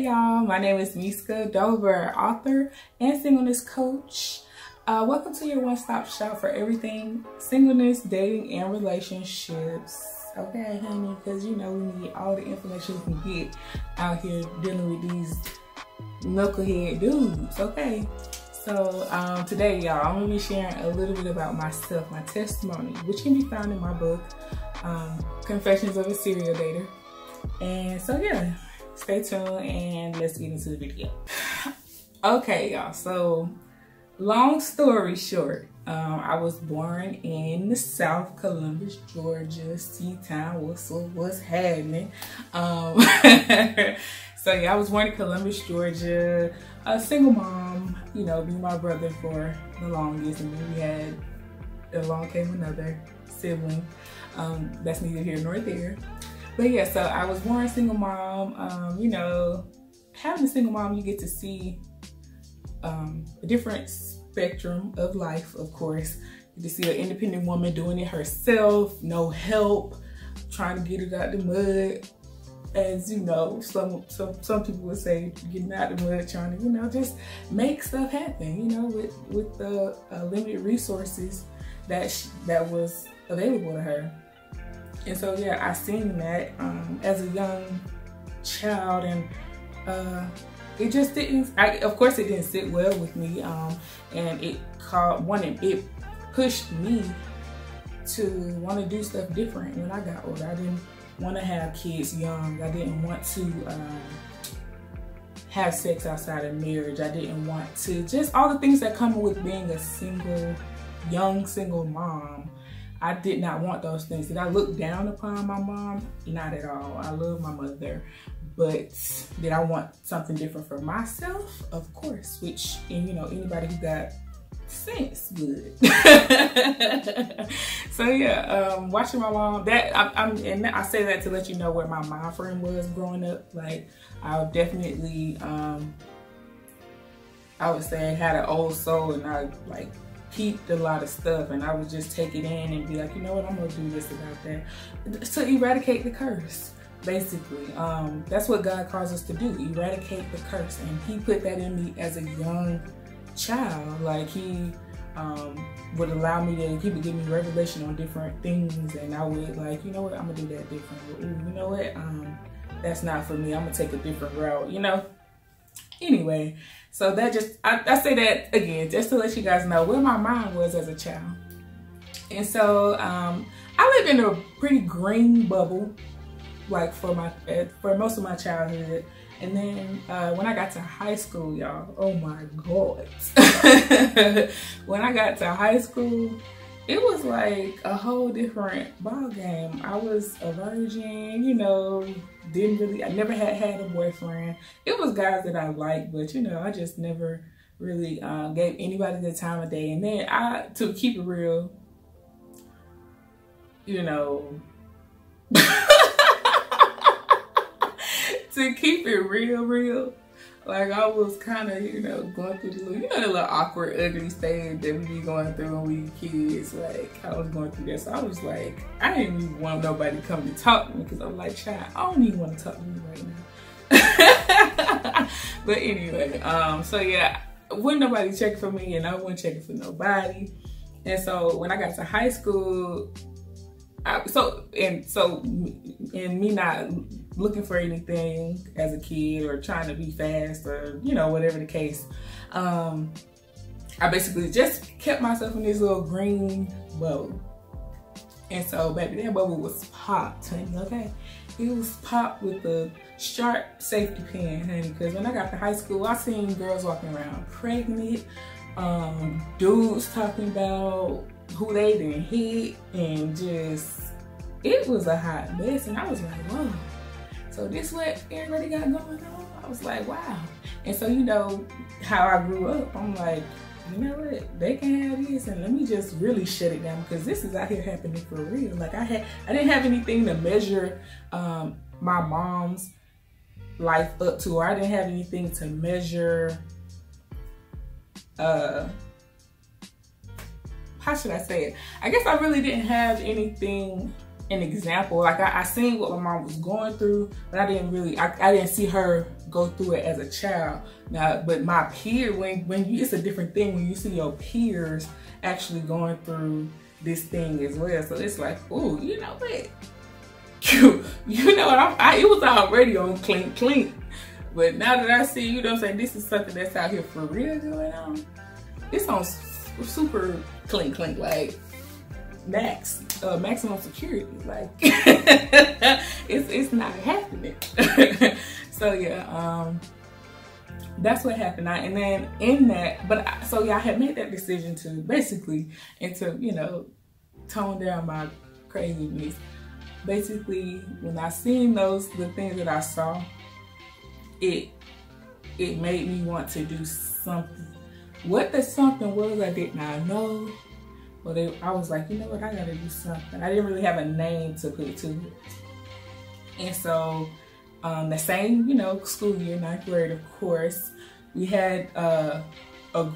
Hey y'all, my name is Meska, Dover, author and singleness coach. Welcome to your one-stop shop for everything singleness, dating, and relationships. Okay, honey, because you know we need all the information we can get out here dealing with these knucklehead dudes, okay? So today, y'all, I'm going to be sharing a little bit about myself, my testimony, which can be found in my book, Confessions of a Serial Dater. And so yeah, stay tuned and let's get into the video. Okay, y'all, so long story short, I was born in the South, Columbus, Georgia, C-Town, what's happening. So yeah, I was born in Columbus, Georgia, a single mom, you know, being my brother for the longest, and then we had, along came another sibling. That's neither here nor there. But yeah, so I was born a single mom. You know, having a single mom, you get to see a different spectrum of life, of course. You get to see an independent woman doing it herself, no help, trying to get it out the mud. As you know, some people would say, getting out the mud, trying to, you know, just make stuff happen, you know, with the limited resources that was available to her. And so yeah, I seen that as a young child, and it just didn't. Of course, it didn't sit well with me, and it pushed me to want to do stuff different when I got older. I didn't want to have kids young. I didn't want to have sex outside of marriage. I didn't want to, just all the things that come with being a young single mom. I did not want those things. Did I look down upon my mom? Not at all. I love my mother. But did I want something different for myself? Of course, which, and you know, anybody who got sense would. So yeah, watching my mom, and I say that to let you know where my mind frame was growing up. Like, I definitely, I would say I had an old soul, and I like peeped a lot of stuff, and I would just take it in and be like, you know what, I'm gonna do this about that, to eradicate the curse, basically. That's what God calls us to do, eradicate the curse, and he put that in me as a young child. Like, he would allow me to, he would give me revelation on different things, and I would like, you know what, I'm gonna do that different. Ooh, you know what, that's not for me, I'm gonna take a different route, you know. Anyway, so that just, I say that again just to let you guys know where my mind was as a child. And so I lived in a pretty green bubble, like for most of my childhood. And then when I got to high school, y'all, oh my God. When I got to high school, it was like a whole different ball game. I was a virgin, you know, I never had a boyfriend. It was guys that I liked, but you know, I just never really gave anybody the time of day. And then to keep it real, you know, to keep it real, like I was kind of, you know, going through the little awkward, ugly stage that we be going through when we kids. Like, I was going through that, so I was like, I didn't even want nobody to come to talk to me, because I'm like, child, I don't even want to talk to you right now. But anyway, so yeah, wasn't nobody checking for me, and I wasn't checking for nobody. And so when I got to high school, and me not looking for anything as a kid, or trying to be fast, or you know, whatever the case, I basically just kept myself in this little green bubble. And so baby, that bubble was popped, honey, okay? It was popped with a sharp safety pin, honey, because when I got to high school, I seen girls walking around pregnant, dudes talking about who they done hit, and just, it was a hot mess. And I was like, whoa, so this what everybody got going on? I was like, wow. And so, you know how I grew up, I'm like, you know what, they can have this, and let me just really shut it down, because this is out here happening for real. Like, I didn't have anything to measure my mom's life up to, or I didn't have anything to measure how should I say it? I guess I really didn't have anything an example. Like I seen what my mom was going through, but I didn't really, I didn't see her go through it as a child. Now, but my peer, when you, it's a different thing when you see your peers actually going through this thing as well. So it's like, oh, you know what? You know what? It was already on clink. But now that I see, you know what I'm saying, this is something that's out here for real going on. It's on super clink, like maximum security. Like it's not happening. So yeah, that's what happened. And then in that, so yeah, I had made that decision to basically, and to, you know, tone down my craziness. Basically, when I seen the things that I saw, it made me want to do something. What the something was, I did not know. But I was like, you know what, I gotta do something. I didn't really have a name to put to it. And so, the same, you know, school year, 9th grade, of course, we had a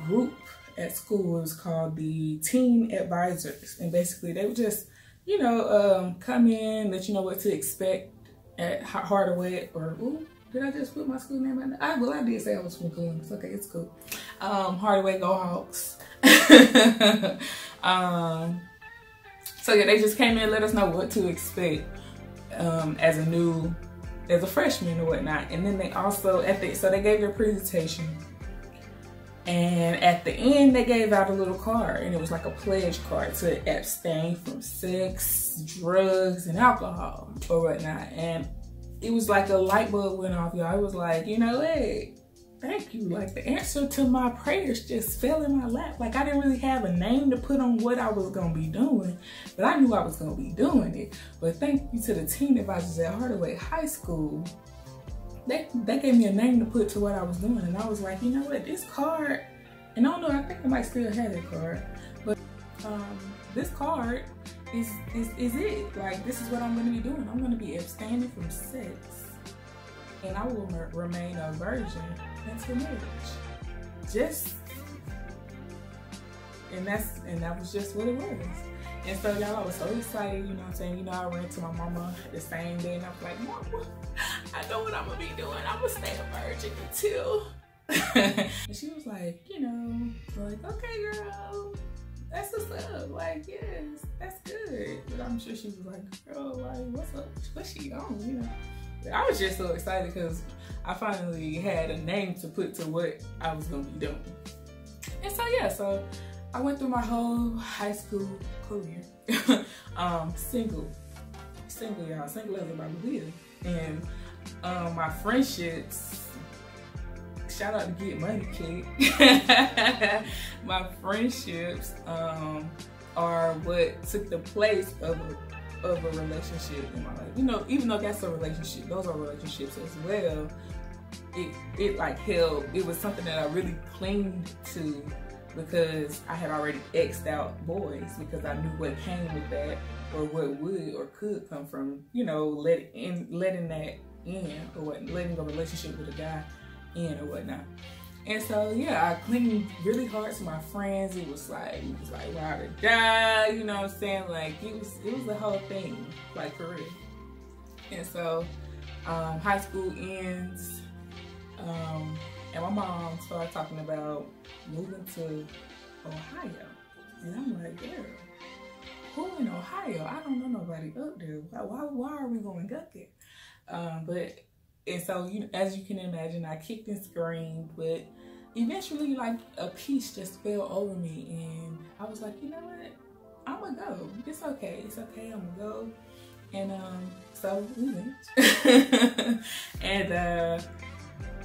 group at school. It was called the Teen Advisors. And basically, they would just, you know, come in, let you know what to expect at Hardaway, or, ooh, did I just put my school name in there? Well, I did say I was from Columbus. Okay, it's cool. Hardaway Go Hawks. So yeah, they just came in and let us know what to expect as a freshman or whatnot. And then they also, so they gave their presentation. And at the end, they gave out a little card, and it was like a pledge card to abstain from sex, drugs, and alcohol or whatnot. And it was like a light bulb went off, y'all. It was like, you know, hey, thank you. Like the answer to my prayers just fell in my lap. Like I didn't really have a name to put on what I was gonna be doing, but I knew I was gonna be doing it. But thank you to the teen advisors at Hardaway High School. They gave me a name to put to what I was doing, and I was like, you know what, this card, and I don't know, I think I might still have that card, but this card is it. Like, this is what I'm gonna be doing. I'm gonna be abstaining from sex, and I will remain a virgin until marriage. And that was just what it was. And so y'all, I was so excited, you know what I'm saying? You know, I ran to my mama the same day, and I was like, Mama, I know what I'm gonna be doing. I'm gonna stay a virgin until. And she was like, you know, like, okay, girl, that's what's up. Like, yes, that's good. But I'm sure she was like, girl, like, what's up? What's she on? You know. I was just so excited because I finally had a name to put to what I was gonna be doing. And so yeah, so I went through my whole high school career, single, y'all, single as a Bible. And my friendships, shout out to Get Money Kid. My friendships are what took the place of a relationship in my life. You know, even though that's a relationship, those are relationships as well. It like held, it was something that I really clinged to, because I had already X'd out boys, because I knew what came with that, or what would or could come from, you know, letting that in, or what, letting a relationship with a guy in or whatnot. And so yeah, I clinged really hard to my friends. It was like ride or die, you know what I'm saying? Like it was the whole thing, like for real. And so high school ends, and my mom started talking about moving to Ohio. And I'm like, girl, who in Ohio? I don't know nobody up there. Why are we going up there? And so, as you can imagine, I kicked and screamed, but eventually, like, a peace just fell over me, and I was like, you know what? I'm gonna go. It's okay. I'm gonna go. And so we went. And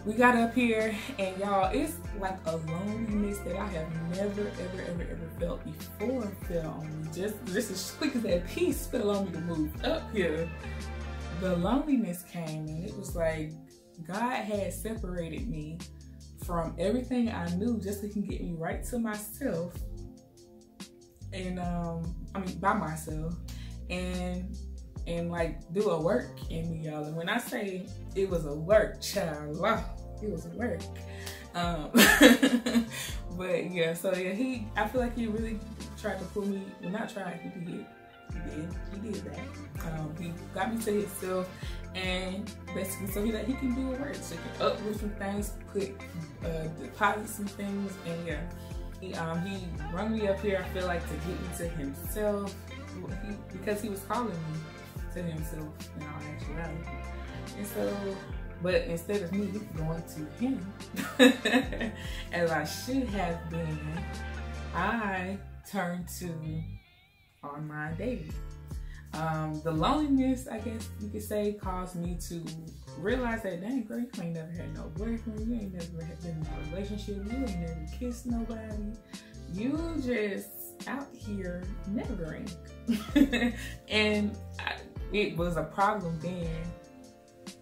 we got up here, and y'all, it's like a loneliness that I have never, ever felt before fell on me. Just as quick as that peace fell on me to move up here, the loneliness came, and it was like God had separated me from everything I knew just so He can get me right to myself, and by myself, and like do a work in me, y'all. And when I say it was a work, child, wow, it was a work. But yeah, so yeah, I feel like He really tried to pull me, well, not tried, He did. He did that. He got me to himself, and basically so that he can do a work, so he can uproot some things, deposit some things, and yeah. He rung me up here, I feel like, to get me to himself, because he was calling me to himself in all actuality. And so, but instead of me going to him, as I should have been, I turned to online dating. The loneliness, I guess you could say, caused me to realize that, dang girl, you ain't never had no boyfriend, you ain't never been in a relationship, you ain't never kissed nobody, you just out here never. And it was a problem then.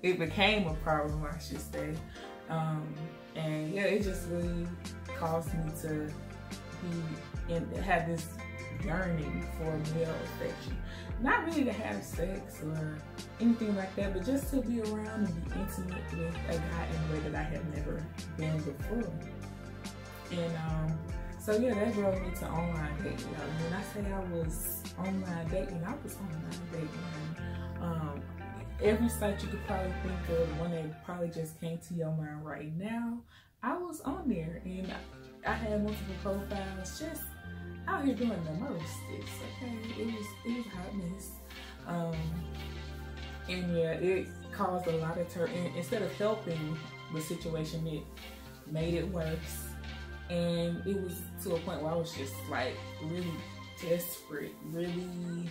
It became a problem, I should say. And yeah, it just really caused me to have this yearning for male affection. Not really to have sex or anything like that, but just to be around and be intimate with a guy in a way that I had never been before. And so yeah, that drove me to online dating. When I say I was online dating, I was online dating. Every site you could probably think of, one that probably just came to your mind right now, I was on there, and I had multiple profiles, just out here doing the most. It was hotness. And yeah, it caused a lot of instead of helping the situation, it made it worse. And it was to a point where I was just like really desperate, really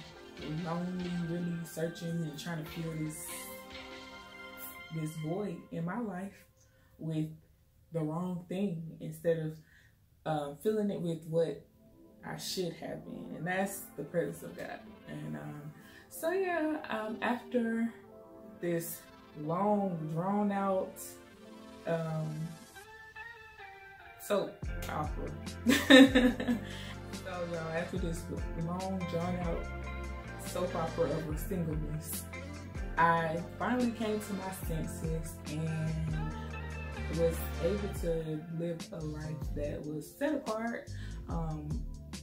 lonely, really searching and trying to fill this void in my life with the wrong thing, instead of filling it with what I should have been, and that's the presence of God. And so yeah, after this long, drawn out soap opera, so y'all, after this long, drawn out soap opera of singleness, I finally came to my senses and was able to live a life that was set apart.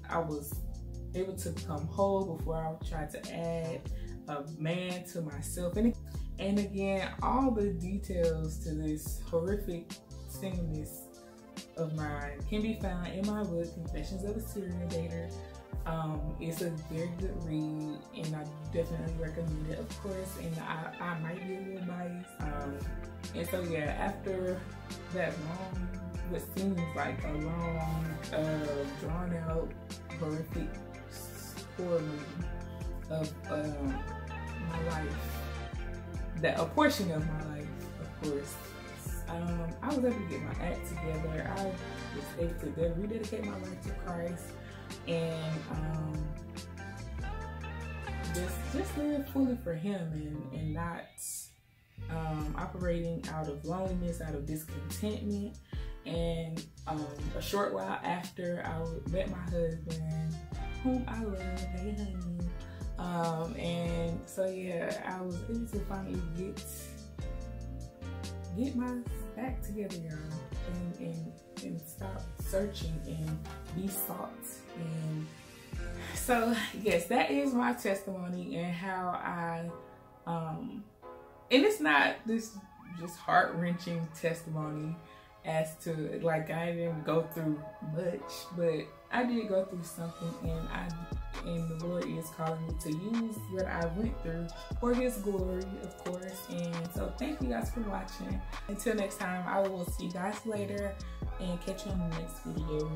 I was able to become whole before I tried to add a man to myself. And again, all the details to this horrific singleness of mine can be found in my book, Confessions of a Serial Dater. It's a very good read, and I definitely recommend it, of course, and I might be a little biased. And so yeah, after that long, what seems like a long, drawn out, horrific horror movie of my life, a portion of my life, of course, I was able to get my act together. I was able to rededicate my life to Christ, and just live fully for Him, and not operating out of loneliness, out of discontentment. And a short while after I met my husband, whom I love, hey honey, and so yeah, I was able to finally get my act together, y'all, and stop searching and be sought. And so yes, that is my testimony, and how I and it's not this just heart-wrenching testimony as to, like, I didn't go through much, but I did go through something, and the Lord is calling me to use what I went through for His glory, of course. And so thank you guys for watching. Until next time, I will see you guys later and catch you on the next video.